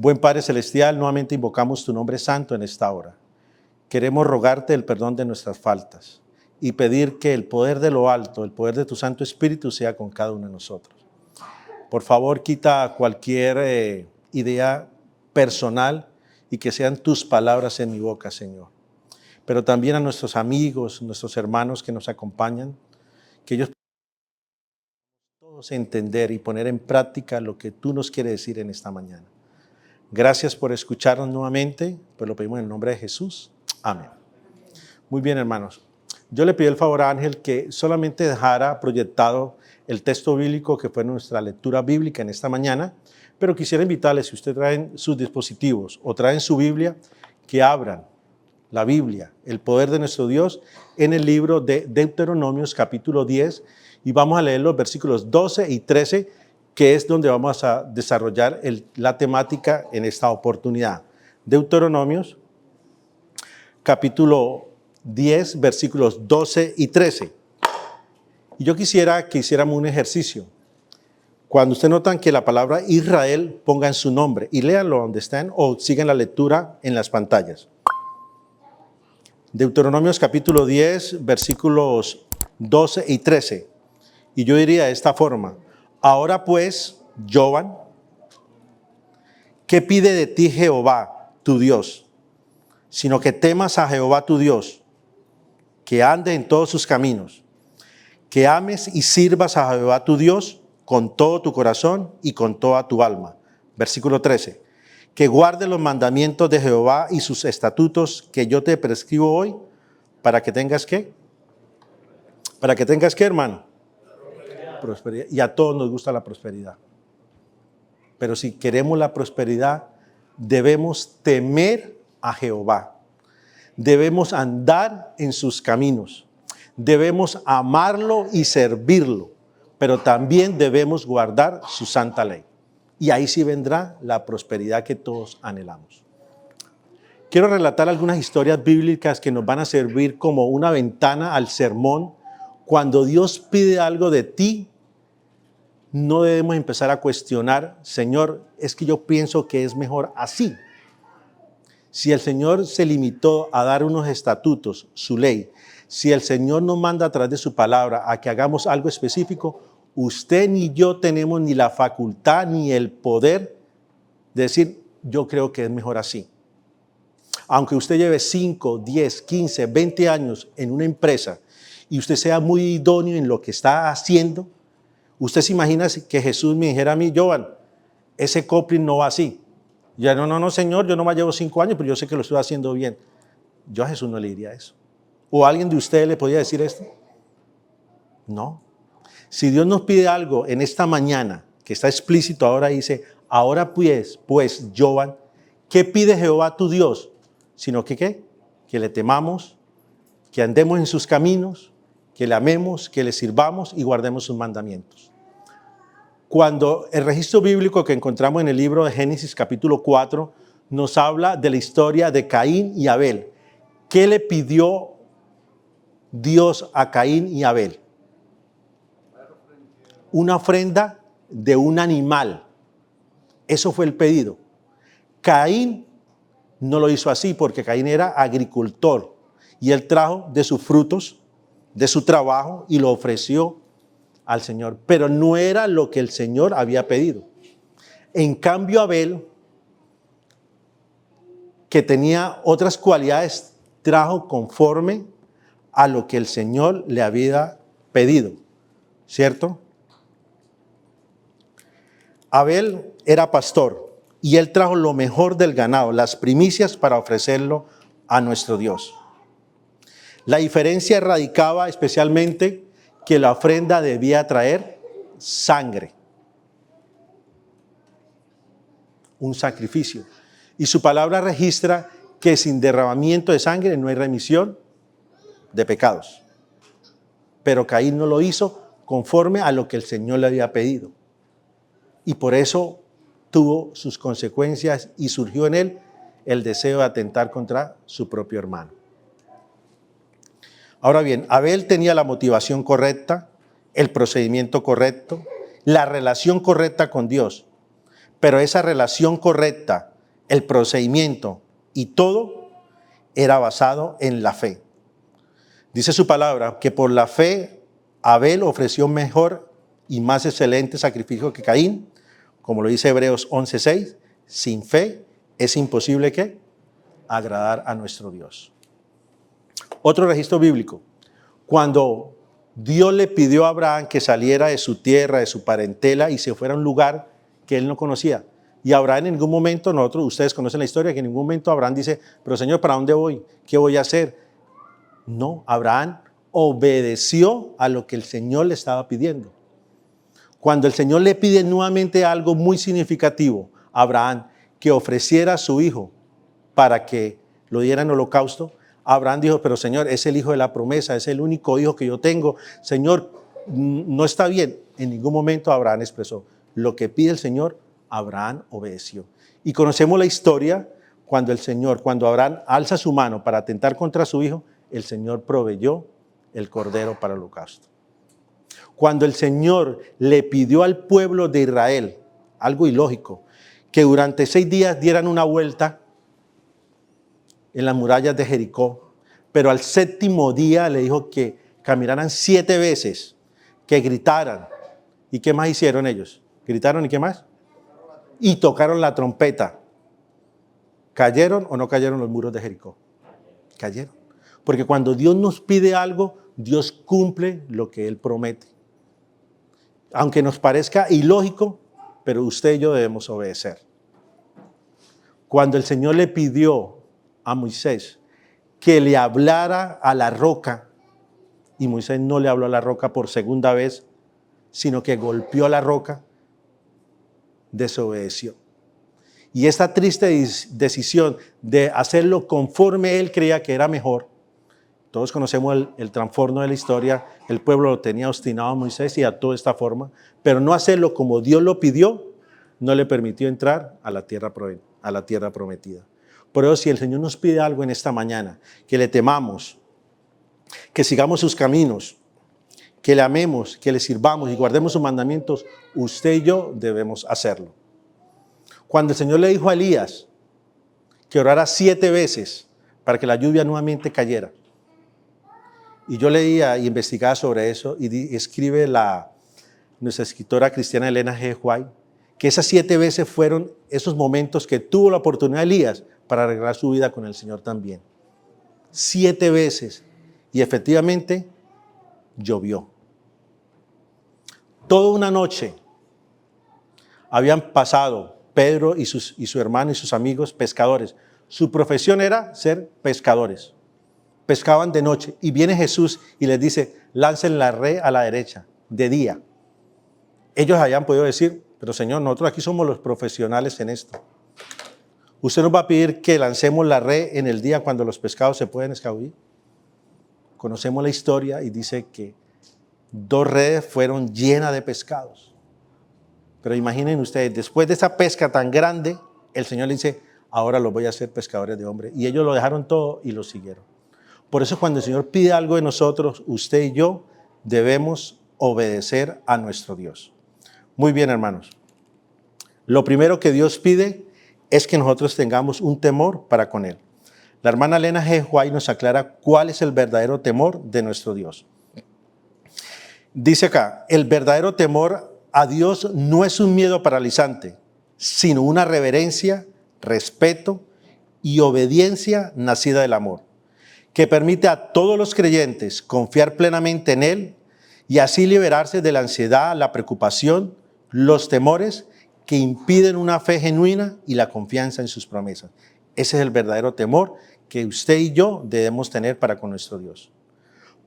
Buen Padre Celestial, nuevamente invocamos tu nombre santo en esta hora. Queremos rogarte el perdón de nuestras faltas y pedir que el poder de lo alto, el poder de tu Santo Espíritu sea con cada uno de nosotros. Por favor, quita cualquier idea personal y que sean tus palabras en mi boca, Señor. Pero también a nuestros amigos, nuestros hermanos que nos acompañan, que ellos puedan todos entender y poner en práctica lo que tú nos quieres decir en esta mañana. Gracias por escucharnos nuevamente, pues lo pedimos en el nombre de Jesús. Amén. Muy bien, hermanos. Yo le pido el favor a Ángel que solamente dejara proyectado el texto bíblico que fue nuestra lectura bíblica en esta mañana, pero quisiera invitarles, si ustedes traen sus dispositivos o traen su Biblia, que abran la Biblia, el poder de nuestro Dios, en el libro de Deuteronomios capítulo 10, y vamos a leer los versículos 12 y 13, que es donde vamos a desarrollar la temática en esta oportunidad. Deuteronomios capítulo 10, versículos 12 y 13. Y yo quisiera que hiciéramos un ejercicio. Cuando ustedes notan que la palabra Israel, pongan su nombre y léanlo donde estén o sigan la lectura en las pantallas. Deuteronomios capítulo 10, versículos 12 y 13. Y yo diría de esta forma: ahora pues, Jovan, ¿qué pide de ti Jehová, tu Dios? Sino que temas a Jehová tu Dios, que ande en todos sus caminos, que ames y sirvas a Jehová tu Dios con todo tu corazón y con toda tu alma. Versículo 13. Que guarde los mandamientos de Jehová y sus estatutos que yo te prescribo hoy, para que tengas ¿qué? Para que tengas ¿qué, hermano? Prosperidad. Y a todos nos gusta la prosperidad. Pero si queremos la prosperidad, debemos temer a Jehová. Debemos andar en sus caminos. Debemos amarlo y servirlo. Pero también debemos guardar su santa ley. Y ahí sí vendrá la prosperidad que todos anhelamos. Quiero relatar algunas historias bíblicas que nos van a servir como una ventana al sermón. Cuando Dios pide algo de ti, no debemos empezar a cuestionar: Señor, es que yo pienso que es mejor así. Si el Señor se limitó a dar unos estatutos, su ley, si el Señor nos manda a través de su palabra a que hagamos algo específico, usted ni yo tenemos ni la facultad ni el poder de decir: yo creo que es mejor así. Aunque usted lleve 5, 10, 15, 20 años en una empresa y usted sea muy idóneo en lo que está haciendo, usted se imagina que Jesús me dijera a mí: Jovan, ese coupling no va así. Ya no, Señor, yo nomás llevo 5 años, pero yo sé que lo estoy haciendo bien. Yo a Jesús no le diría eso. ¿O alguien de ustedes le podría decir esto? No. Si Dios nos pide algo en esta mañana, que está explícito ahora, dice: ahora pues, Jovan, ¿qué pide Jehová tu Dios? Sino que ¿qué? Que le temamos, que andemos en sus caminos, que le amemos, que le sirvamos y guardemos sus mandamientos. Cuando el registro bíblico que encontramos en el libro de Génesis capítulo 4 nos habla de la historia de Caín y Abel. ¿Qué le pidió Dios a Caín y Abel? Una ofrenda de un animal. Eso fue el pedido. Caín no lo hizo así porque Caín era agricultor y él trajo de sus frutos, de su trabajo, y lo ofreció al Señor. Pero no era lo que el Señor había pedido. En cambio, Abel, que tenía otras cualidades, trajo conforme a lo que el Señor le había pedido, ¿cierto? Abel era pastor y él trajo lo mejor del ganado, las primicias, para ofrecerlo a nuestro Dios. La diferencia radicaba especialmente que la ofrenda debía traer sangre, un sacrificio. Y su palabra registra que sin derramamiento de sangre no hay remisión de pecados. Pero Caín no lo hizo conforme a lo que el Señor le había pedido. Y por eso tuvo sus consecuencias y surgió en él el deseo de atentar contra su propio hermano. Ahora bien, Abel tenía la motivación correcta, el procedimiento correcto, la relación correcta con Dios. Pero esa relación correcta, el procedimiento y todo era basado en la fe. Dice su palabra que por la fe Abel ofreció mejor y más excelente sacrificio que Caín, como lo dice Hebreos 11:6. Sin fe es imposible que agradar a nuestro Dios. Otro registro bíblico. Cuando Dios le pidió a Abraham que saliera de su tierra, de su parentela y se fuera a un lugar que él no conocía. Y Abraham en ningún momento, ustedes conocen la historia, que en ningún momento Abraham dice, pero Señor, ¿para dónde voy? ¿Qué voy a hacer? No, Abraham obedeció a lo que el Señor le estaba pidiendo. Cuando el Señor le pide nuevamente algo muy significativo a Abraham, que ofreciera a su hijo para que lo diera en holocausto, Abraham dijo, pero Señor, es el hijo de la promesa, es el único hijo que yo tengo. Señor, no está bien. En ningún momento Abraham expresó lo que pide el Señor. Abraham obedeció. Y conocemos la historia cuando Abraham alza su mano para atentar contra su hijo, el Señor proveyó el cordero para el holocausto. Cuando el Señor le pidió al pueblo de Israel, algo ilógico, que durante 6 días dieran una vuelta en las murallas de Jericó, pero al 7º día le dijo que caminaran 7 veces, que gritaran. ¿Y qué más hicieron ellos? ¿Gritaron y qué más? Y tocaron la trompeta. ¿Cayeron o no cayeron los muros de Jericó? Cayeron. Porque cuando Dios nos pide algo, Dios cumple lo que Él promete. Aunque nos parezca ilógico, pero usted y yo debemos obedecer. Cuando el Señor le pidió a Moisés que le hablara a la roca, y Moisés no le habló a la roca por segunda vez, sino que golpeó la roca, desobedeció. Y esta triste decisión de hacerlo conforme él creía que era mejor, todos conocemos el trasfondo de la historia, el pueblo lo tenía obstinado a Moisés y actuó de esta forma, pero no hacerlo como Dios lo pidió, no le permitió entrar a la tierra prometida. Por eso, si el Señor nos pide algo en esta mañana, que le temamos, que sigamos sus caminos, que le amemos, que le sirvamos y guardemos sus mandamientos, usted y yo debemos hacerlo. Cuando el Señor le dijo a Elías que orara 7 veces para que la lluvia nuevamente cayera, y yo leía y investigaba sobre eso, y escribe nuestra escritora cristiana Elena G. White, que esas 7 veces fueron esos momentos que tuvo la oportunidad Elías para arreglar su vida con el Señor también. 7 veces. Y efectivamente llovió. Toda una noche habían pasado Pedro y su hermano y sus amigos pescadores. Su profesión era ser pescadores. Pescaban de noche y viene Jesús y les dice, lancen la red a la derecha, de día. Ellos habían podido decir, pero Señor, nosotros aquí somos los profesionales en esto. ¿Usted nos va a pedir que lancemos la red en el día cuando los pescados se pueden escabullir? Conocemos la historia y dice que 2 redes fueron llenas de pescados. Pero imaginen ustedes, después de esa pesca tan grande, el Señor le dice, ahora los voy a hacer pescadores de hombres. Y ellos lo dejaron todo y lo siguieron. Por eso cuando el Señor pide algo de nosotros, usted y yo debemos obedecer a nuestro Dios. Muy bien, hermanos. Lo primero que Dios pide es que nosotros tengamos un temor para con Él. La hermana Elena G. White nos aclara cuál es el verdadero temor de nuestro Dios. Dice acá, el verdadero temor a Dios no es un miedo paralizante, sino una reverencia, respeto y obediencia nacida del amor, que permite a todos los creyentes confiar plenamente en Él y así liberarse de la ansiedad, la preocupación, los temores que impiden una fe genuina y la confianza en sus promesas. Ese es el verdadero temor que usted y yo debemos tener para con nuestro Dios.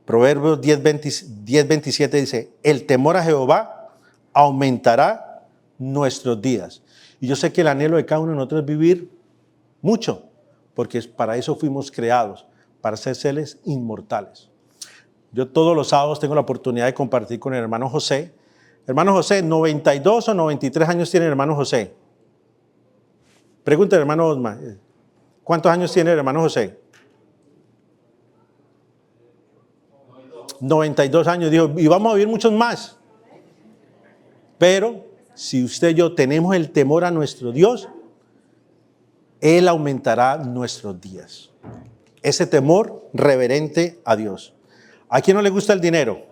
Proverbios 10:27 dice, el temor a Jehová aumentará nuestros días. Y yo sé que el anhelo de cada uno de nosotros es vivir mucho, porque para eso fuimos creados, para ser seres inmortales. Yo todos los sábados tengo la oportunidad de compartir con el hermano José. Hermano José, 92 o 93 años tiene el hermano José. Pregúntale, hermano Osma, ¿cuántos años tiene el hermano José? 92 años, dijo, y vamos a vivir muchos más. Pero si usted y yo tenemos el temor a nuestro Dios, Él aumentará nuestros días. Ese temor reverente a Dios. ¿A quién no le gusta el dinero?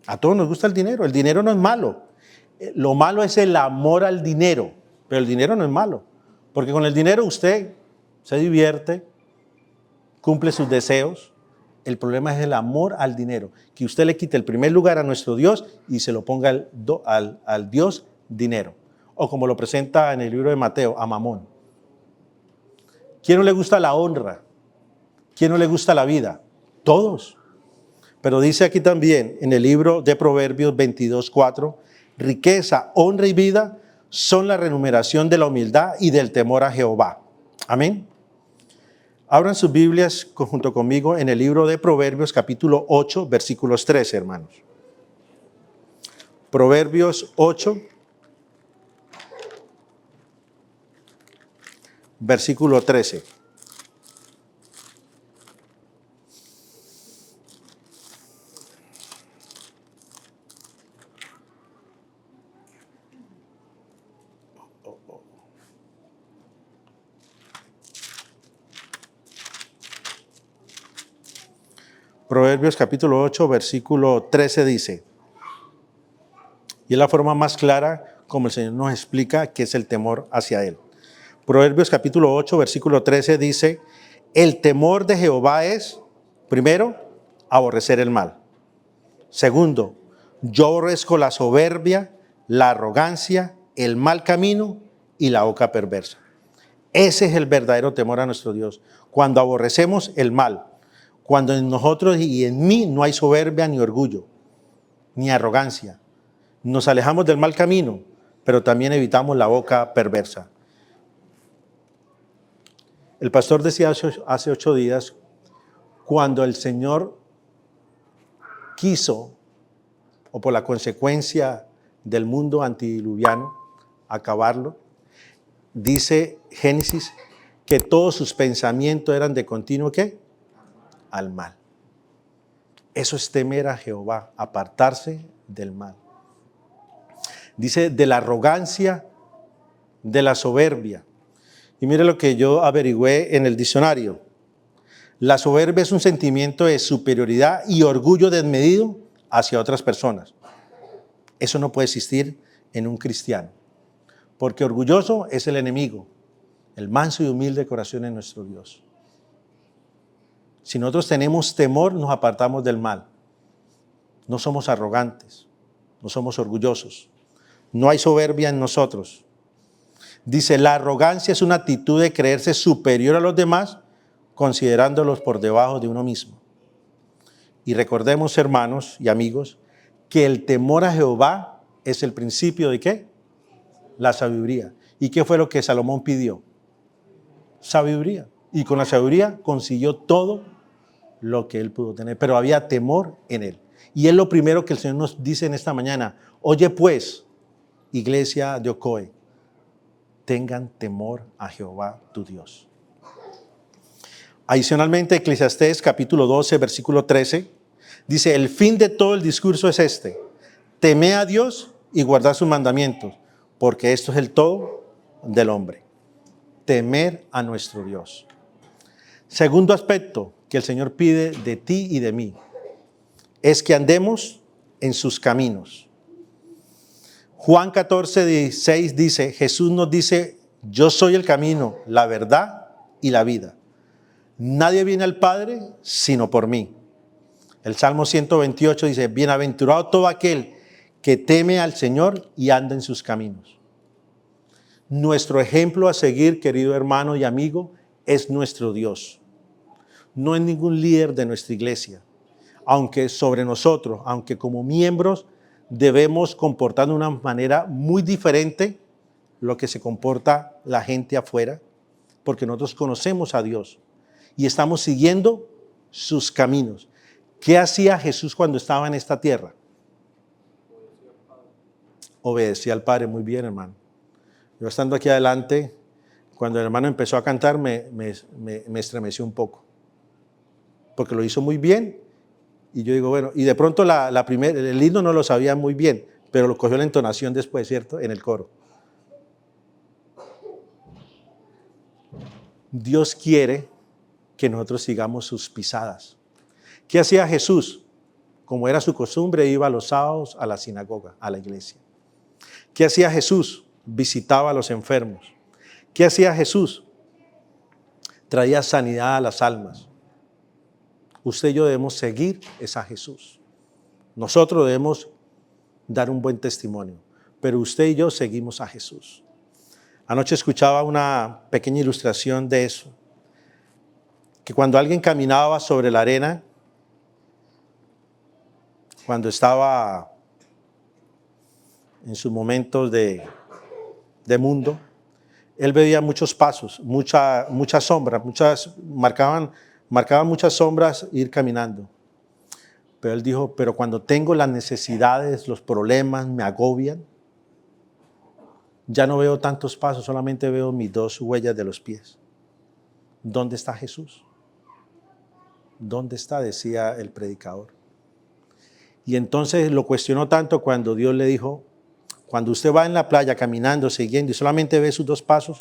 A todos nos gusta el dinero. El dinero no es malo. Lo malo es el amor al dinero. Pero el dinero no es malo. Porque con el dinero usted se divierte, cumple sus deseos. El problema es el amor al dinero. Que usted le quite el primer lugar a nuestro Dios y se lo ponga al Dios dinero. O como lo presenta en el libro de Mateo, a Mamón. ¿Quién no le gusta la honra? ¿Quién no le gusta la vida? Todos. Pero dice aquí también en el libro de Proverbios 22:4, riqueza, honra y vida son la remuneración de la humildad y del temor a Jehová. Amén. Abran sus Biblias junto conmigo en el libro de Proverbios capítulo 8, versículos 13, hermanos. Proverbios 8, versículo 13. Proverbios capítulo 8, versículo 13 dice, y es la forma más clara como el Señor nos explica qué es el temor hacia Él. Proverbios capítulo 8, versículo 13 dice, el temor de Jehová es, primero, aborrecer el mal. Segundo, yo aborrezco la soberbia, la arrogancia, el mal camino y la boca perversa. Ese es el verdadero temor a nuestro Dios. Cuando aborrecemos el mal, cuando en nosotros y en mí no hay soberbia ni orgullo, ni arrogancia. Nos alejamos del mal camino, pero también evitamos la boca perversa. El pastor decía hace 8 días, cuando el Señor quiso, o por la consecuencia del mundo antidiluviano, acabarlo, dice Génesis que todos sus pensamientos eran de continuo, ¿qué? Al mal. Eso es temer a Jehová, apartarse del mal. Dice de la arrogancia, de la soberbia. Y mire lo que yo averigüé en el diccionario. La soberbia es un sentimiento de superioridad y orgullo desmedido hacia otras personas. Eso no puede existir en un cristiano. Porque orgulloso es el enemigo. El manso y humilde corazón es nuestro Dios. Si nosotros tenemos temor, nos apartamos del mal. No somos arrogantes, no somos orgullosos. No hay soberbia en nosotros. Dice, la arrogancia es una actitud de creerse superior a los demás, considerándolos por debajo de uno mismo. Y recordemos, hermanos y amigos, que el temor a Jehová es el principio de ¿qué? La sabiduría. ¿Y qué fue lo que Salomón pidió? Sabiduría. Y con la sabiduría consiguió todo lo que él pudo tener, pero había temor en él. Y es lo primero que el Señor nos dice en esta mañana. Oye pues, iglesia de Ocoe, tengan temor a Jehová tu Dios. Adicionalmente, Eclesiastés capítulo 12, versículo 13, dice, el fin de todo el discurso es este, temed a Dios y guardad sus mandamientos, porque esto es el todo del hombre. Temer a nuestro Dios. Segundo aspecto que el Señor pide de ti y de mí es que andemos en sus caminos. Juan 14, 16 dice, Jesús nos dice, yo soy el camino, la verdad y la vida. Nadie viene al Padre sino por mí. El Salmo 128 dice, bienaventurado todo aquel que teme al Señor y anda en sus caminos. Nuestro ejemplo a seguir, querido hermano y amigo, es nuestro Dios. No es ningún líder de nuestra iglesia, aunque sobre nosotros, aunque como miembros debemos comportar de una manera muy diferente lo que se comporta la gente afuera, porque nosotros conocemos a Dios y estamos siguiendo sus caminos. ¿Qué hacía Jesús cuando estaba en esta tierra? Obedecía al Padre. Muy bien, hermano. Yo estando aquí adelante, cuando el hermano empezó a cantar, me estremeció un poco, porque lo hizo muy bien. Y yo digo, bueno, y de pronto el himno no lo sabía muy bien, pero lo cogió la entonación después, ¿cierto? En el coro. Dios quiere que nosotros sigamos sus pisadas. ¿Qué hacía Jesús? Como era su costumbre, iba los sábados a la sinagoga, a la iglesia. ¿Qué hacía Jesús? Visitaba a los enfermos. ¿Qué hacía Jesús? Traía sanidad a las almas. Usted y yo debemos seguir a Jesús. Nosotros debemos dar un buen testimonio, pero usted y yo seguimos a Jesús. Anoche escuchaba una pequeña ilustración de eso, que cuando alguien caminaba sobre la arena, cuando estaba en sus momentos de mundo, él veía muchos pasos, muchas sombras, marcaban muchas sombras ir caminando. Pero él dijo, pero cuando tengo las necesidades, los problemas me agobian, ya no veo tantos pasos, solamente veo mis 2 huellas de los pies. ¿Dónde está Jesús? ¿Dónde está?, decía el predicador. Y entonces lo cuestionó tanto cuando Dios le dijo, cuando usted va en la playa caminando, siguiendo y solamente ve sus 2 pasos,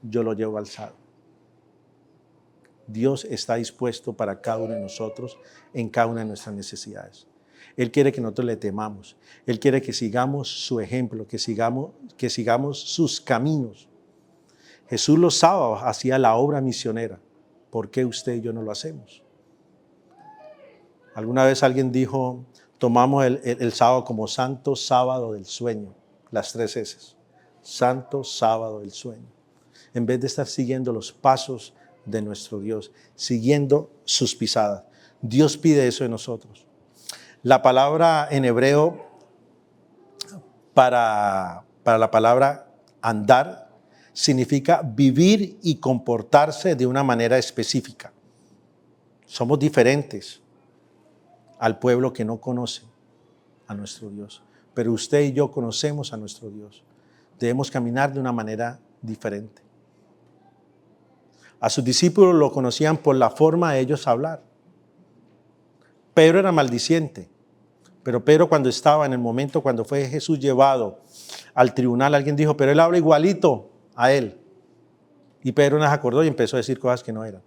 yo lo llevo alzado. Dios está dispuesto para cada uno de nosotros en cada una de nuestras necesidades. Él quiere que nosotros le temamos. Él quiere que sigamos su ejemplo, que sigamos sus caminos. Jesús los sábados hacía la obra misionera. ¿Por qué usted y yo no lo hacemos? Alguna vez alguien dijo, tomamos el sábado como santo sábado del sueño. Las 3 S. Santo sábado del sueño. En vez de estar siguiendo los pasos de nuestro Dios, siguiendo sus pisadas. Dios pide eso de nosotros. La palabra en hebreo para la palabra andar significa vivir y comportarse de una manera específica. Somos diferentes al pueblo que no conoce a nuestro Dios, pero usted y yo conocemos a nuestro Dios. Debemos caminar de una manera diferente. A sus discípulos lo conocían por la forma de ellos hablar. Pedro era maldiciente, pero Pedro cuando estaba en el momento cuando fue Jesús llevado al tribunal, alguien dijo, pero él habla igualito a él. Y Pedro no se acordó y empezó a decir cosas que no eran.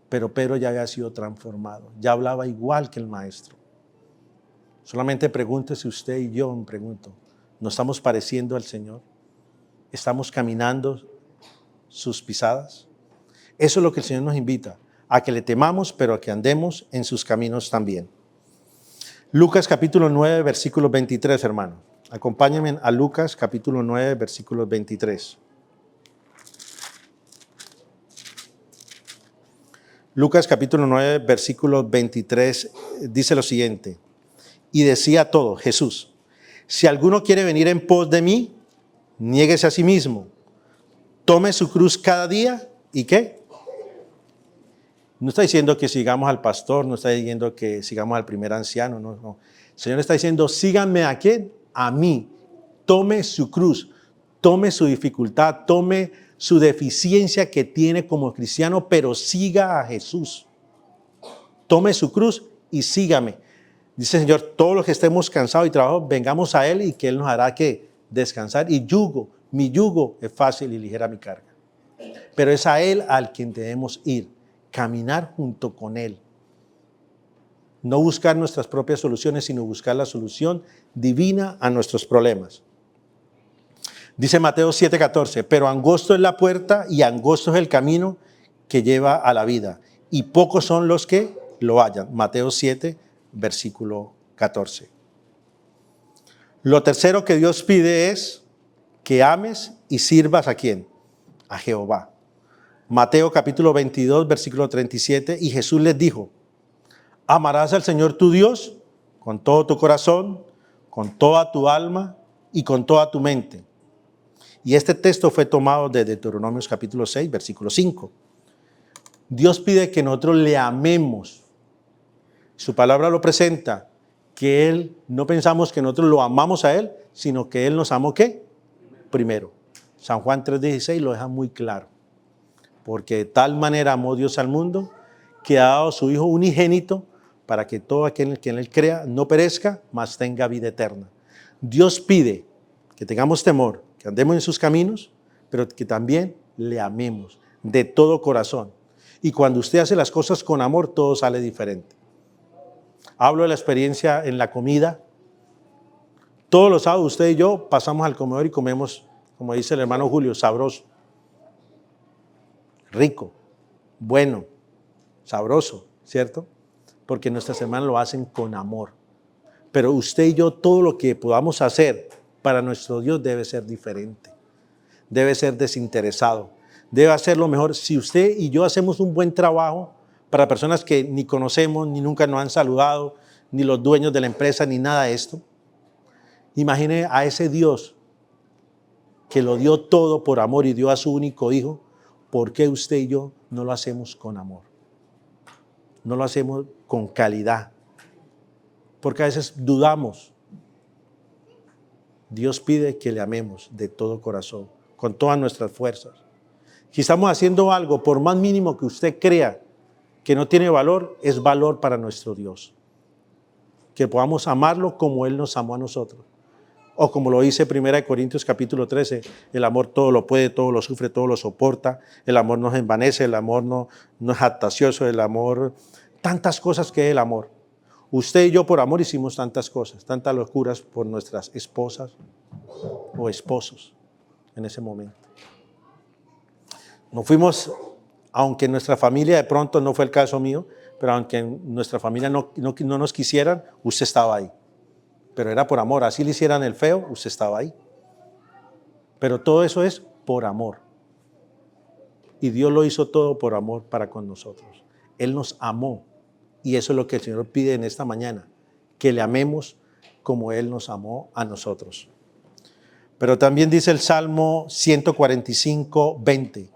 Pero Pedro ya había sido transformado, ya hablaba igual que el maestro. Solamente pregúntese usted y yo, me pregunto, ¿nos estamos pareciendo al Señor? ¿Estamos caminando sus pisadas? Eso es lo que el Señor nos invita, a que le temamos, pero a que andemos en sus caminos también. Lucas capítulo 9, versículos 23, hermano. Acompáñenme a Lucas capítulo 9, versículos 23. Lucas capítulo 9, versículo 23 dice lo siguiente. Y decía todo, Jesús, si alguno quiere venir en pos de mí, niéguese a sí mismo, tome su cruz cada día, ¿y qué? No está diciendo que sigamos al pastor, no está diciendo que sigamos al primer anciano, no. El Señor está diciendo, síganme a quién, a mí, tome su cruz, tome su dificultad, tome su deficiencia que tiene como cristiano, pero siga a Jesús. Tome su cruz y sígame. Dice el Señor, todos los que estemos cansados y trabajados, vengamos a Él y que Él nos hará que descansar. Y mi yugo es fácil y ligera mi carga. Pero es a Él al quien debemos ir, caminar junto con Él. No buscar nuestras propias soluciones, sino buscar la solución divina a nuestros problemas. Dice Mateo 7:14, pero angosto es la puerta y angosto es el camino que lleva a la vida, y pocos son los que lo hallan. Mateo 7, versículo 14. Lo tercero que Dios pide es que ames y sirvas ¿a quién? A Jehová. Mateo capítulo 22, versículo 37, y Jesús les dijo, amarás al Señor tu Dios con todo tu corazón, con toda tu alma y con toda tu mente. Y este texto fue tomado de Deuteronomio capítulo 6, versículo 5. Dios pide que nosotros le amemos. Su palabra lo presenta, que Él, no pensamos que nosotros lo amamos a Él, sino que Él nos amó ¿qué? Primero. San Juan 3:16 lo deja muy claro. Porque de tal manera amó Dios al mundo, que ha dado a su Hijo unigénito, para que todo aquel en quien Él crea no perezca, mas tenga vida eterna. Dios pide que tengamos temor, que andemos en sus caminos, pero que también le amemos de todo corazón. Y cuando usted hace las cosas con amor, todo sale diferente. Hablo de la experiencia en la comida. Todos los sábados usted y yo pasamos al comedor y comemos, como dice el hermano Julio, sabroso, rico, bueno, sabroso, ¿cierto? Porque nuestras hermanas lo hacen con amor. Pero usted y yo, todo lo que podamos hacer para nuestro Dios debe ser diferente. Debe ser desinteresado. Debe hacerlo mejor. Si usted y yo hacemos un buen trabajo para personas que ni conocemos, ni nunca nos han saludado, ni los dueños de la empresa, ni nada de esto, imagine a ese Dios que lo dio todo por amor y dio a su único hijo. ¿Por qué usted y yo no lo hacemos con amor? No lo hacemos con calidad. Porque a veces dudamos. Dios pide que le amemos de todo corazón, con todas nuestras fuerzas. Si estamos haciendo algo, por más mínimo que usted crea que no tiene valor, es valor para nuestro Dios. Que podamos amarlo como Él nos amó a nosotros. O como lo dice 1 Corintios capítulo 13, el amor todo lo puede, todo lo sufre, todo lo soporta. El amor no se envanece, el amor no es jactancioso, el amor, tantas cosas que es el amor. Usted y yo por amor hicimos tantas cosas, tantas locuras por nuestras esposas o esposos en ese momento. Nos fuimos, aunque en nuestra familia de pronto no fue el caso mío, pero aunque en nuestra familia no nos quisieran, usted estaba ahí. Pero era por amor, así le hicieran el feo, usted estaba ahí. Pero todo eso es por amor. Y Dios lo hizo todo por amor para con nosotros. Él nos amó. Y eso es lo que el Señor pide en esta mañana, que le amemos como Él nos amó a nosotros. Pero también dice el Salmo 145, 20,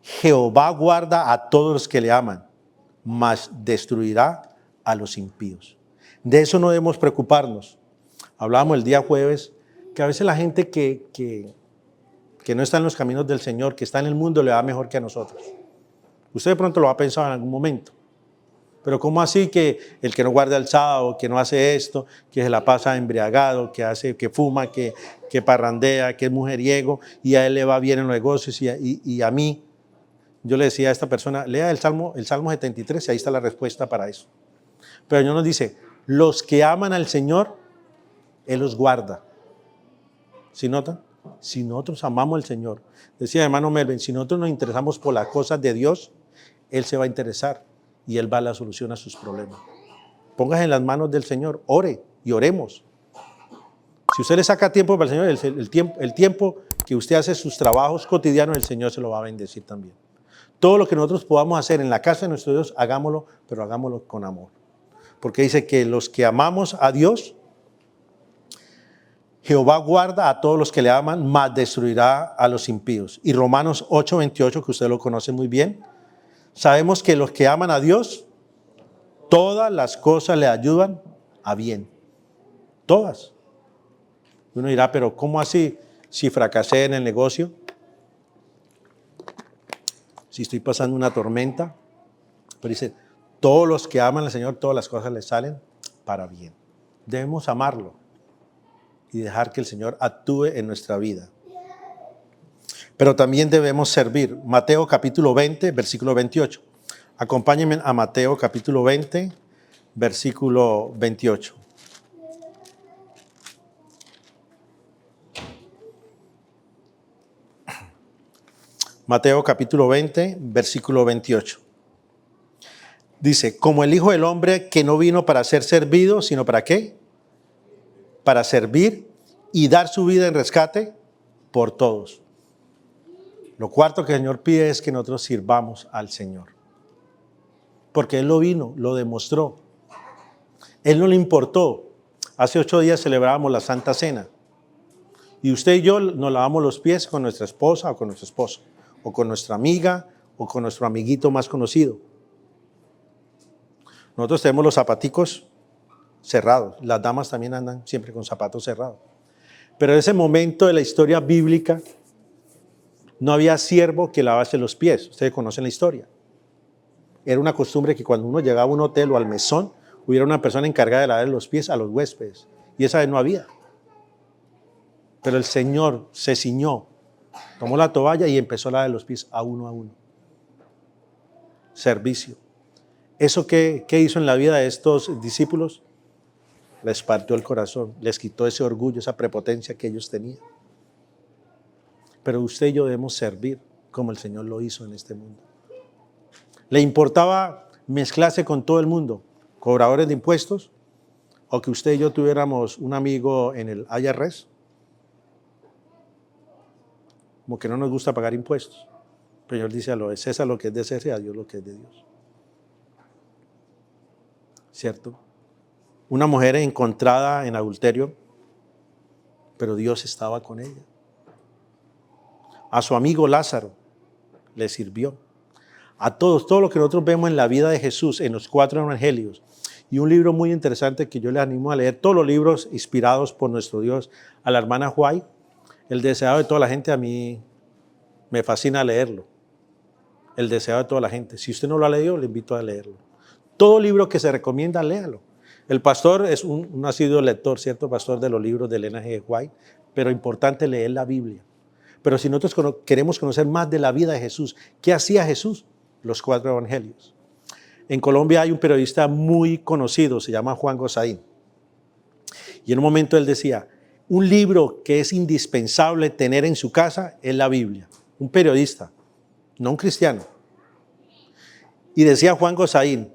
Jehová guarda a todos los que le aman, mas destruirá a los impíos. De eso no debemos preocuparnos. Hablábamos el día jueves que a veces la gente que no está en los caminos del Señor, que está en el mundo, le va mejor que a nosotros. Usted de pronto lo ha pensado en algún momento. Pero ¿cómo así que el que no guarda el sábado, que no hace esto, que se la pasa embriagado, que fuma, que parrandea, que es mujeriego, y a él le va bien en los negocios y a mí? Yo le decía a esta persona, lea el Salmo 73 y ahí está la respuesta para eso. Pero el Señor nos dice, los que aman al Señor, Él los guarda. ¿Sí notan? Si nosotros amamos al Señor, decía el hermano Melvin, si nosotros nos interesamos por las cosas de Dios, Él se va a interesar y Él va a la solución a sus problemas. Póngase en las manos del Señor, ore y oremos. Si usted le saca tiempo para el Señor, el tiempo que usted hace sus trabajos cotidianos, el Señor se lo va a bendecir también. Todo lo que nosotros podamos hacer en la casa de nuestro Dios, hagámoslo, pero hagámoslo con amor. Porque dice que los que amamos a Dios, Jehová guarda a todos los que le aman, mas destruirá a los impíos. Y Romanos 8:28, que usted lo conoce muy bien, sabemos que los que aman a Dios, todas las cosas le ayudan a bien. Todas. Uno dirá, pero ¿cómo así? Si fracasé en el negocio, si estoy pasando una tormenta, pero dice, todos los que aman al Señor, todas las cosas les salen para bien. Debemos amarlo y dejar que el Señor actúe en nuestra vida. Pero también debemos servir. Mateo capítulo 20, versículo 28. Acompáñenme a Mateo capítulo 20, versículo 28. Mateo capítulo 20, versículo 28. Dice, como el Hijo del Hombre que no vino para ser servido, sino ¿para qué? Para servir y dar su vida en rescate por todos. Lo cuarto que el Señor pide es que nosotros sirvamos al Señor. Porque Él lo vino, lo demostró. Él no le importó. Hace 8 días celebrábamos la Santa Cena. Y usted y yo nos lavamos los pies con nuestra esposa o con nuestro esposo. O con nuestra amiga o con nuestro amiguito más conocido. Nosotros tenemos los zapaticos cerrados. Las damas también andan siempre con zapatos cerrados. Pero en ese momento de la historia bíblica no había siervo que lavase los pies. Ustedes conocen la historia. Era una costumbre que cuando uno llegaba a un hotel o al mesón, hubiera una persona encargada de lavar los pies a los huéspedes. Y esa vez no había. Pero el Señor se ciñó, tomó la toalla y empezó a lavar los pies a uno. Servicio. ¿Eso qué hizo en la vida de estos discípulos? Les partió el corazón, les quitó ese orgullo, esa prepotencia que ellos tenían. Pero usted y yo debemos servir como el Señor lo hizo en este mundo. ¿Le importaba mezclarse con todo el mundo, cobradores de impuestos, o que usted y yo tuviéramos un amigo en el IRS? Como que no nos gusta pagar impuestos. Pero Señor dice a lo de César lo que es de César y a Dios lo que es de Dios. ¿Cierto? Una mujer encontrada en adulterio, pero Dios estaba con ella. A su amigo Lázaro le sirvió. A todos, todo lo que nosotros vemos en la vida de Jesús, en los 4 evangelios, y un libro muy interesante que yo le animo a leer, todos los libros inspirados por nuestro Dios, a la hermana White, El deseado de toda la gente, a mí me fascina leerlo. El deseado de toda la gente. Si usted no lo ha leído, le invito a leerlo. Todo libro que se recomienda, léalo. El pastor es un asiduo lector, ¿cierto? Pastor de los libros de Elena G. White, pero importante leer la Biblia. Pero si nosotros queremos conocer más de la vida de Jesús, ¿qué hacía Jesús? Los 4 evangelios. En Colombia hay un periodista muy conocido, se llama Juan Gosaín. Y en un momento él decía, un libro que es indispensable tener en su casa es la Biblia. Un periodista, no un cristiano. Y decía Juan Gosaín,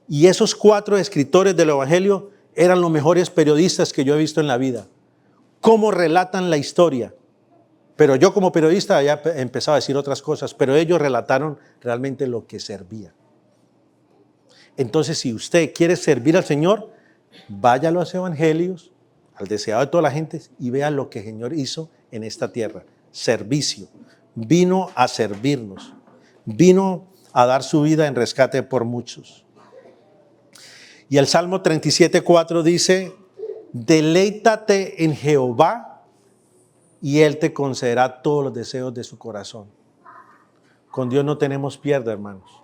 y esos 4 escritores del Evangelio eran los mejores periodistas que yo he visto en la vida. Cómo relatan la historia. Pero yo como periodista ya empezaba a decir otras cosas, pero ellos relataron realmente lo que servía. Entonces, si usted quiere servir al Señor, vaya a los evangelios, al deseado de toda la gente, y vea lo que el Señor hizo en esta tierra. Servicio. Vino a servirnos. Vino a dar su vida en rescate por muchos. Y el Salmo 37:4 dice, deleítate en Jehová y Él te concederá todos los deseos de su corazón. Con Dios no tenemos pierde, hermanos.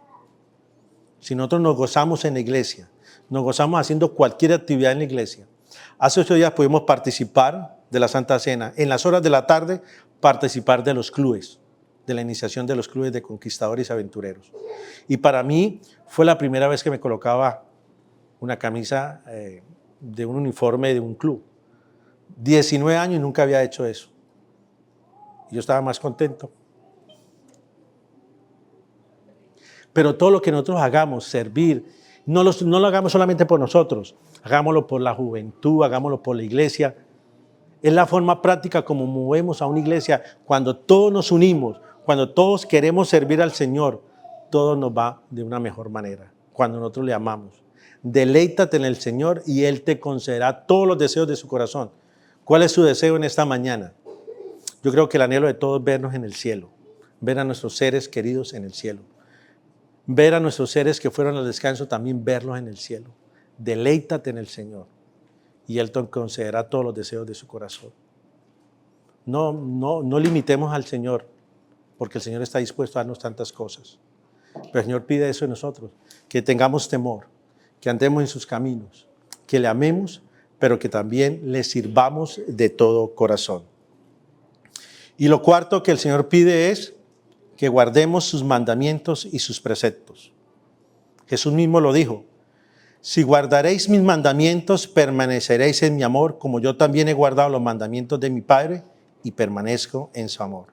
Si nosotros nos gozamos en la iglesia, nos gozamos haciendo cualquier actividad en la iglesia. Hace 8 días pudimos participar de la Santa Cena. En las horas de la tarde, participar de los clubes, de la iniciación de los clubes de conquistadores y aventureros. Y para mí fue la primera vez que me colocaba una camisa de un uniforme de un club. 19 años y nunca había hecho eso. Yo estaba más contento. Pero todo lo que nosotros hagamos, servir, no lo hagamos solamente por nosotros, hagámoslo por la juventud, hagámoslo por la iglesia. Es la forma práctica como movemos a una iglesia. Cuando todos nos unimos, cuando todos queremos servir al Señor, todo nos va de una mejor manera. Cuando nosotros le amamos. Deleítate en el Señor y Él te concederá todos los deseos de su corazón. ¿Cuál es su deseo en esta mañana? Yo creo que el anhelo de todos es vernos en el cielo, ver a nuestros seres queridos en el cielo, ver a nuestros seres que fueron al descanso también verlos en el cielo. Deleítate en el Señor y Él te concederá todos los deseos de su corazón. No limitemos al Señor, porque el Señor está dispuesto a darnos tantas cosas. Pero el Señor pide eso de nosotros, que tengamos temor, que andemos en sus caminos, que le amemos, pero que también le sirvamos de todo corazón. Y lo cuarto que el Señor pide es que guardemos sus mandamientos y sus preceptos. Jesús mismo lo dijo, si guardaréis mis mandamientos, permaneceréis en mi amor, como yo también he guardado los mandamientos de mi Padre y permanezco en su amor.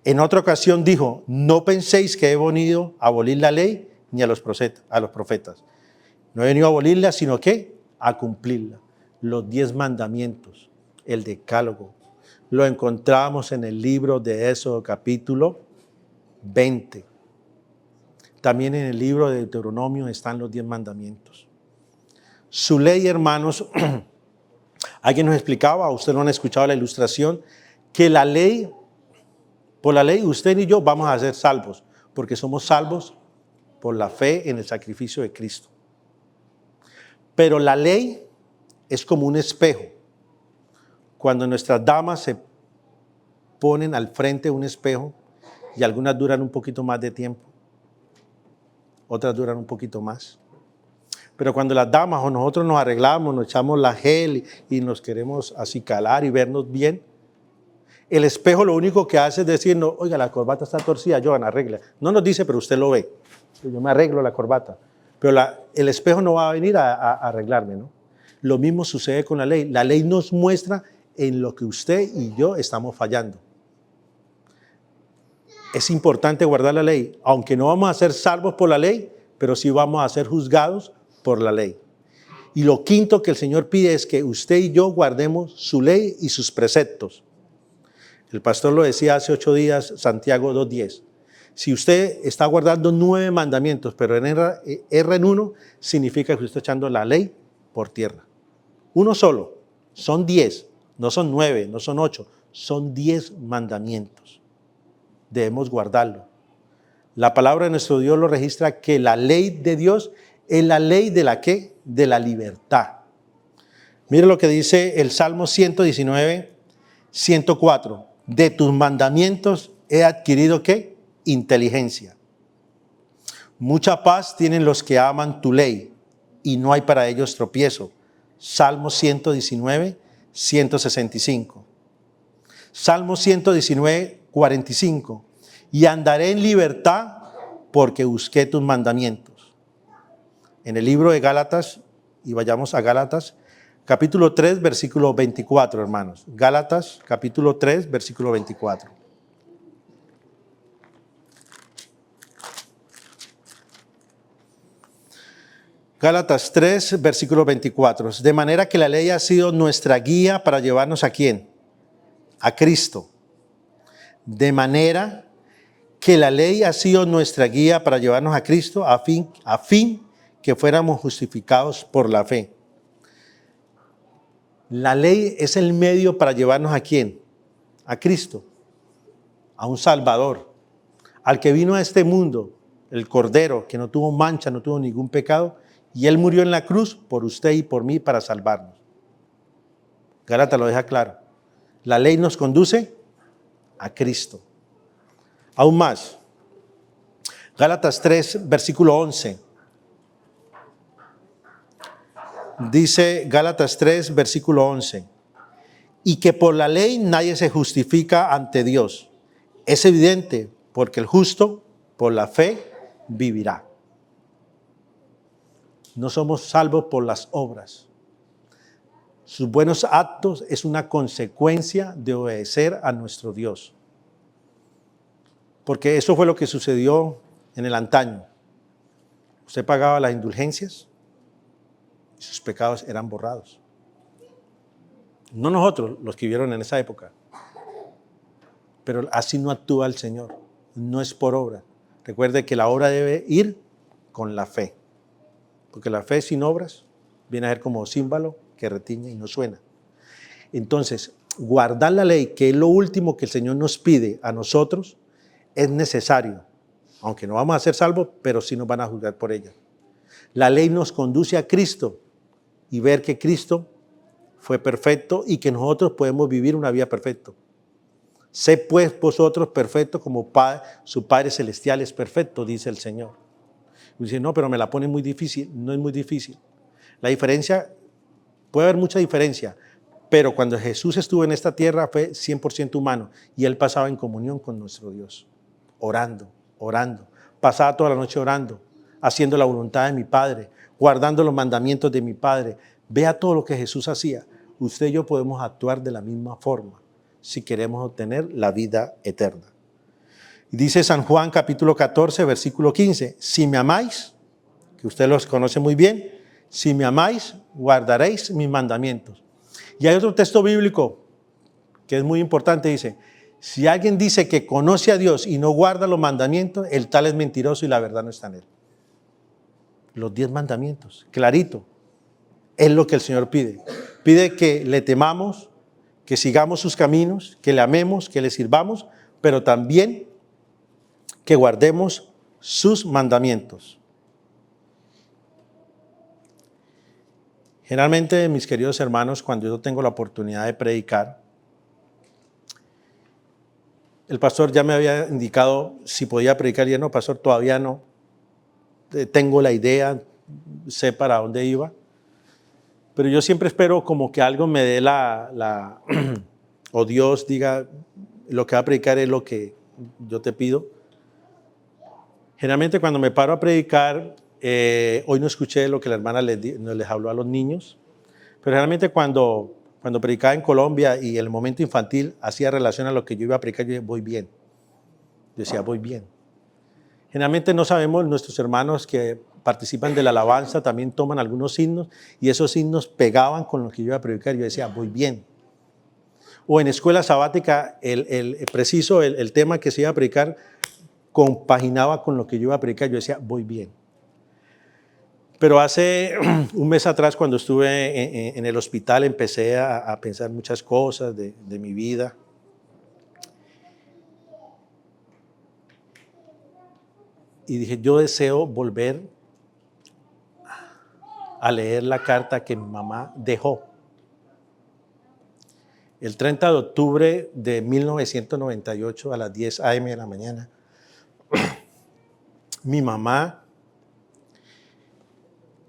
En otra ocasión dijo, no penséis que he venido a abolir la ley ni a los profetas. No he venido a abolirla, sino que a cumplirla. Los 10 mandamientos, el decálogo, lo encontramos en el libro de Éxodo capítulo 20. También en el libro de Deuteronomio están los 10 mandamientos. Su ley, hermanos, alguien nos explicaba, ustedes no han escuchado la ilustración, que la ley, por la ley usted y yo vamos a ser salvos, porque somos salvos por la fe en el sacrificio de Cristo. Pero la ley es como un espejo. Cuando nuestras damas se ponen al frente de un espejo, y algunas duran un poquito más de tiempo, otras duran un poquito más. Pero cuando las damas o nosotros nos arreglamos, nos echamos la gel y nos queremos acicalar y vernos bien, el espejo lo único que hace es decirnos, oiga, la corbata está torcida, Joan, arregla. No nos dice, pero usted lo ve. Yo me arreglo la corbata. Pero el espejo no va a venir a arreglarme, ¿no? Lo mismo sucede con la ley. La ley nos muestra en lo que usted y yo estamos fallando. Es importante guardar la ley, aunque no vamos a ser salvos por la ley, pero sí vamos a ser juzgados por la ley. Y lo quinto que el Señor pide es que usted y yo guardemos su ley y sus preceptos. El pastor lo decía hace 8 días, Santiago 2:10. Si usted está guardando 9 mandamientos, pero erra en uno, significa que usted está echando la ley por tierra. Uno solo, son 10, no son 9, no son 8, son 10 mandamientos. Debemos guardarlo. La palabra de nuestro Dios lo registra que la ley de Dios es la ley de la ¿qué? De la libertad. Mire lo que dice el Salmo 119, 104. De tus mandamientos he adquirido ¿qué? Inteligencia. Mucha paz tienen los que aman tu ley y no hay para ellos tropiezo. Salmo 119, 165. Salmo 119, 45. Y andaré en libertad porque busqué tus mandamientos. En el libro de Gálatas, y vayamos a Gálatas, capítulo 3, versículo 24, hermanos. Gálatas, capítulo 3, versículo 24. Gálatas 3, versículo 24. De manera que la ley ha sido nuestra guía para llevarnos ¿a quién? A Cristo. De manera que la ley ha sido nuestra guía para llevarnos a Cristo a fin que fuéramos justificados por la fe. La ley es el medio para llevarnos ¿a quién? A Cristo, a un Salvador, al que vino a este mundo, el Cordero, que no tuvo mancha, no tuvo ningún pecado, y Él murió en la cruz por usted y por mí para salvarnos. Gálatas lo deja claro. La ley nos conduce a Cristo. Aún más, Gálatas 3, versículo 11. Dice Gálatas 3, versículo 11. Y que por la ley nadie se justifica ante Dios. Es evidente, porque el justo por la fe vivirá. No somos salvos por las obras. Sus buenos actos es una consecuencia de obedecer a nuestro Dios. Porque eso fue lo que sucedió en el antaño. Usted pagaba las indulgencias y sus pecados eran borrados. No nosotros, los que vivieron en esa época. Pero así no actúa el Señor. No es por obra. Recuerde que la obra debe ir con la fe. Porque la fe sin obras viene a ser como címbalo que retiñe y no suena. Entonces, guardar la ley, que es lo último que el Señor nos pide a nosotros, es necesario. Aunque no vamos a ser salvos, pero sí nos van a juzgar por ella. La ley nos conduce a Cristo y ver que Cristo fue perfecto y que nosotros podemos vivir una vida perfecta. Sé pues vosotros perfectos como su Padre Celestial es perfecto, dice el Señor. Y dice, no, pero me la pone muy difícil. No es muy difícil. La diferencia, puede haber mucha diferencia, pero cuando Jesús estuvo en esta tierra fue 100% humano y Él pasaba en comunión con nuestro Dios, orando. Pasaba toda la noche orando, haciendo la voluntad de mi Padre, guardando los mandamientos de mi Padre. Vea todo lo que Jesús hacía. Usted y yo podemos actuar de la misma forma si queremos obtener la vida eterna. Y dice San Juan capítulo 14, versículo 15, si me amáis, que usted los conoce muy bien, si me amáis, guardaréis mis mandamientos. Y hay otro texto bíblico que es muy importante, dice, si alguien dice que conoce a Dios y no guarda los mandamientos, el tal es mentiroso y la verdad no está en él. Los 10 mandamientos, clarito, es lo que el Señor pide. Pide que le temamos, que sigamos sus caminos, que le amemos, que le sirvamos, pero también que guardemos sus mandamientos. Generalmente, mis queridos hermanos, cuando yo tengo la oportunidad de predicar, el pastor ya me había indicado si podía predicar y yo no, pastor, todavía no. Tengo la idea, sé para dónde iba. Pero yo siempre espero como que algo me dé o Dios diga, lo que va a predicar es lo que yo te pido. Generalmente cuando me paro a predicar, hoy no escuché lo que la hermana les habló a los niños, pero generalmente cuando predicaba en Colombia y el momento infantil hacía relación a lo que yo iba a predicar, yo decía, voy bien. Yo decía, voy bien. Generalmente no sabemos, nuestros hermanos que participan de la alabanza también toman algunos himnos y esos himnos pegaban con lo que yo iba a predicar. Yo decía, voy bien. O en escuela sabática, el tema que se iba a predicar compaginaba con lo que yo iba a predicar. Yo decía, voy bien. Pero hace un mes atrás, cuando estuve en el hospital, empecé a pensar muchas cosas de mi vida. Y dije, yo deseo volver a leer la carta que mi mamá dejó. El 30 de octubre de 1998 a las 10 a.m. de la mañana, mi mamá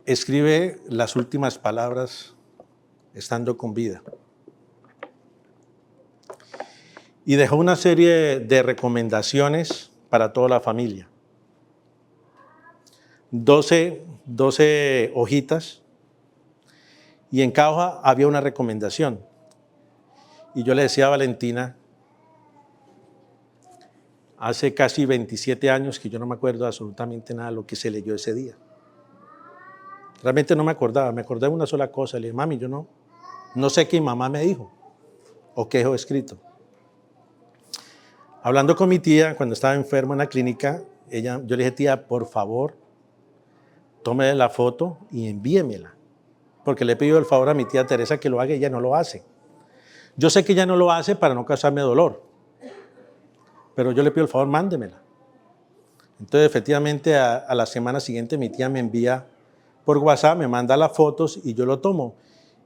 escribe las últimas palabras estando con vida. Y dejó una serie de recomendaciones para toda la familia. 12 hojitas y en cada hoja había una recomendación. Y yo le decía a Valentina, hace casi 27 años que yo no me acuerdo absolutamente nada de lo que se leyó ese día. Realmente no me acordaba, me acordé de una sola cosa. Le dije, mami, yo no sé qué mi mamá me dijo o qué dejó escrito. Hablando con mi tía, cuando estaba enfermo en la clínica, yo le dije, tía, por favor, tómele la foto y envíemela. Porque le he pedido el favor a mi tía Teresa que lo haga y ella no lo hace. Yo sé que ella no lo hace para no causarme dolor, pero yo le pido el favor, mándemela. Entonces, efectivamente, a la semana siguiente mi tía me envía por WhatsApp, me manda las fotos y yo lo tomo.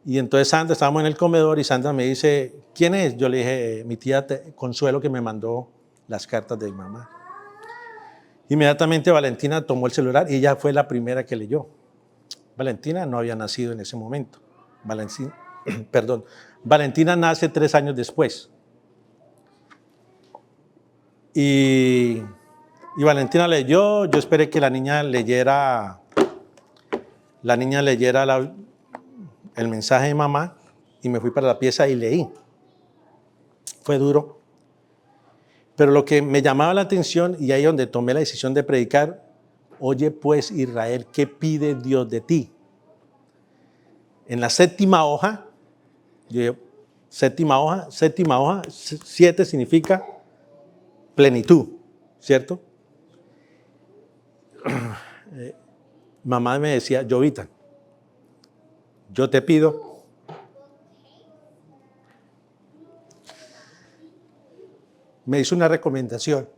Y entonces Sandra, estábamos en el comedor y Sandra me dice, ¿quién es? Yo le dije, mi tía Consuelo, que me mandó las cartas de mi mamá. Inmediatamente Valentina tomó el celular y ella fue la primera que leyó. Valentina no había nacido en ese momento. Valentina nace 3 años después. Y Valentina leyó, yo esperé que la niña leyera el mensaje de mamá y me fui para la pieza y leí. Fue duro. Pero lo que me llamaba la atención, y ahí donde tomé la decisión de predicar, oye pues Israel, ¿qué pide Dios de ti? En la séptima hoja, séptima hoja, 7 significa plenitud, ¿cierto? Mamá me decía, Jovita, yo te pido me hizo una recomendación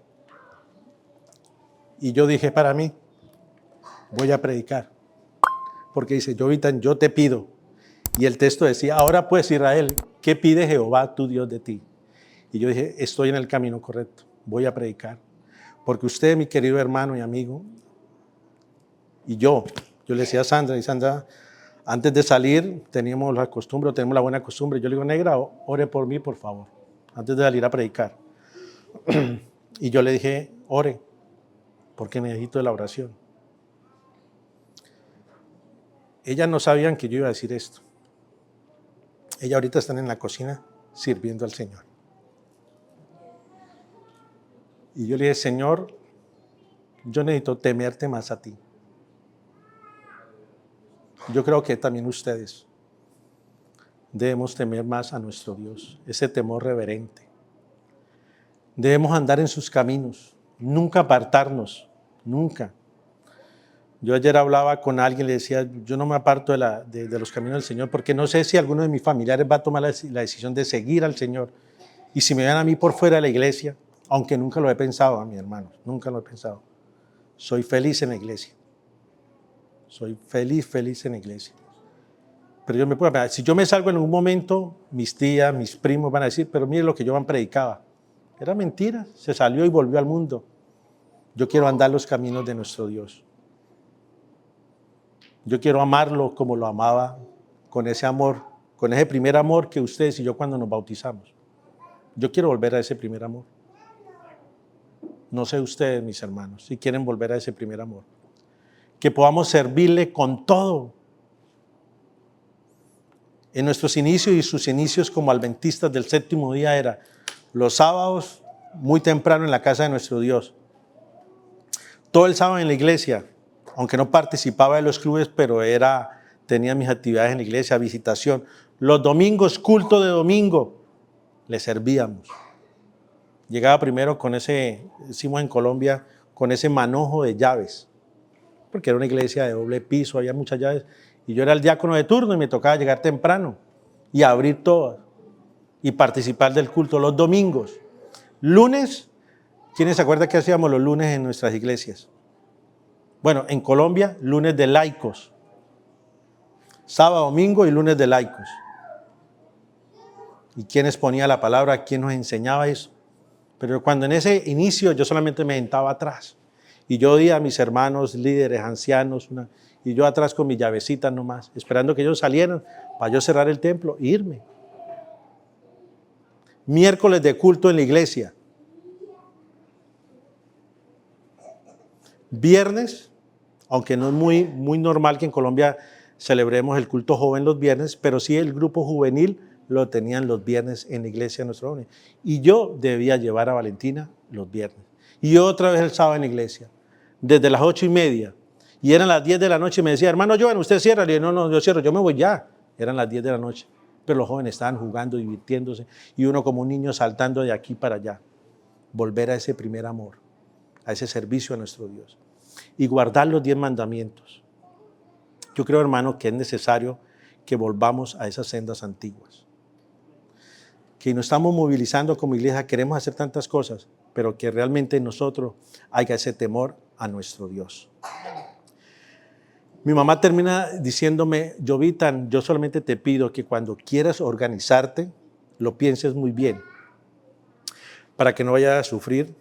y yo dije para mí, voy a predicar, porque dice, Jovita, yo te pido, y el texto decía, ahora pues Israel, ¿qué pide Jehová tu Dios de ti? Y yo dije, estoy en el camino correcto, voy a predicar, porque usted, mi querido hermano y amigo, y yo le decía a Sandra, y Sandra, antes de salir tenemos la buena costumbre, yo le digo, negra, ore por mí, por favor, antes de salir a predicar. Y yo le dije, ore, porque necesito de la oración. Ellas no sabían que yo iba a decir esto. Ellas ahorita están en la cocina sirviendo al Señor. Y yo le dije, Señor, yo necesito temerte más a ti. Yo creo que también ustedes debemos temer más a nuestro Dios, ese temor reverente. Debemos andar en sus caminos, nunca apartarnos, nunca. Yo ayer hablaba con alguien, le decía, yo no me aparto de los caminos del Señor, porque no sé si alguno de mis familiares va a tomar la decisión de seguir al Señor. Y si me ven a mí por fuera de la iglesia, aunque nunca lo he pensado, a mis hermanos, nunca lo he pensado, soy feliz en la iglesia. Soy feliz en la iglesia. Pero yo me puedo, si yo me salgo en un momento, mis tías, mis primos van a decir, pero mire lo que yo predicaba. Era mentira, se salió y volvió al mundo. Yo quiero andar los caminos de nuestro Dios. Yo quiero amarlo como lo amaba, con ese amor, con ese primer amor que ustedes y yo cuando nos bautizamos. Yo quiero volver a ese primer amor. No sé ustedes, mis hermanos, si quieren volver a ese primer amor. Que podamos servirle con todo. En nuestros inicios y sus inicios como adventistas del séptimo día era los sábados muy temprano en la casa de nuestro Dios. Todo el sábado en la iglesia, aunque no participaba de los clubes, pero tenía mis actividades en la iglesia, visitación. Los domingos, culto de domingo, le servíamos. Llegaba primero con ese, decimos en Colombia, con ese manojo de llaves, porque era una iglesia de doble piso, había muchas llaves, y yo era el diácono de turno y me tocaba llegar temprano y abrir todas y participar del culto los domingos. Lunes, ¿quiénes se acuerdan qué hacíamos los lunes en nuestras iglesias? Bueno, en Colombia, lunes de laicos. Sábado, domingo y lunes de laicos. ¿Y quién exponía la palabra? ¿Quién nos enseñaba eso? Pero cuando en ese inicio yo solamente me sentaba atrás. Y yo oía a mis hermanos, líderes, ancianos, y yo atrás con mis llavecitas nomás, esperando que ellos salieran para yo cerrar el templo e irme. Miércoles de culto en la iglesia. Viernes, aunque no es muy normal que en Colombia celebremos el culto joven los viernes, pero sí el grupo juvenil lo tenían los viernes en la iglesia de nuestro jóvenes. Y yo debía llevar a Valentina los viernes. Y otra vez el sábado en la iglesia, desde las 8:30. Y eran las 10 de la noche y me decía, hermano Joven, ¿usted cierra? Le dije, no, yo cierro, yo me voy ya. Eran las 10 de la noche. Pero los jóvenes estaban jugando, divirtiéndose, y uno como un niño saltando de aquí para allá. Volver a ese primer amor, a ese servicio a nuestro Dios. Y guardar los 10 mandamientos. Yo creo, hermano, que es necesario que volvamos a esas sendas antiguas. Que nos estamos movilizando como iglesia, queremos hacer tantas cosas, pero que realmente en nosotros haya ese temor a nuestro Dios. Mi mamá termina diciéndome, Jovitan, yo solamente te pido que cuando quieras organizarte, lo pienses muy bien, para que no vayas a sufrir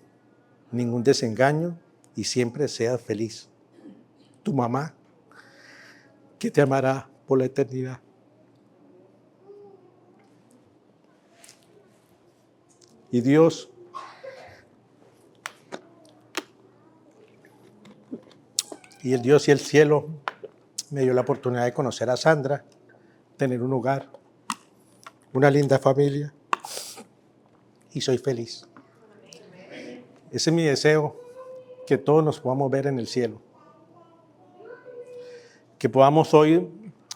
ningún desengaño y siempre seas feliz. Tu mamá, que te amará por la eternidad. Y Dios y el Dios y el cielo me dio la oportunidad de conocer a Sandra, tener un hogar, una linda familia, y soy feliz. Ese es mi deseo, que todos nos podamos ver en el cielo. Que podamos hoy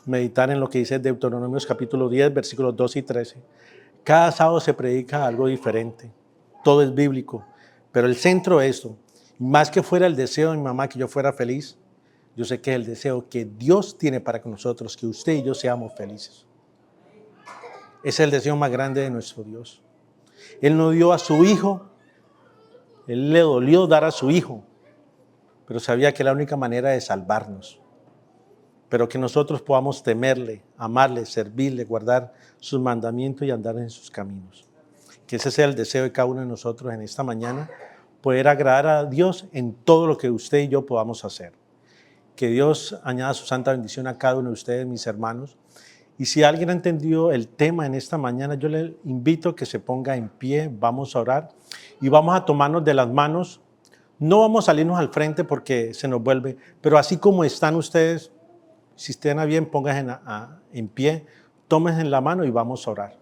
meditar en lo que dice Deuteronomios capítulo 10, versículos 12 y 13. Cada sábado se predica algo diferente, todo es bíblico, pero el centro es esto. Más que fuera el deseo de mi mamá que yo fuera feliz, yo sé que es el deseo que Dios tiene para con nosotros, que usted y yo seamos felices. Ese es el deseo más grande de nuestro Dios. Él nos dio a su Hijo, Él le dolió dar a su Hijo, pero sabía que era la única manera de salvarnos. Pero que nosotros podamos temerle, amarle, servirle, guardar sus mandamientos y andar en sus caminos. Que ese sea el deseo de cada uno de nosotros en esta mañana, poder agradar a Dios en todo lo que usted y yo podamos hacer. Que Dios añada su santa bendición a cada uno de ustedes, mis hermanos. Y si alguien ha entendido el tema en esta mañana, yo le invito a que se ponga en pie, vamos a orar y vamos a tomarnos de las manos. No vamos a salirnos al frente porque se nos vuelve, pero así como están ustedes, si estén bien, pónganse en pie, tómense en la mano y vamos a orar.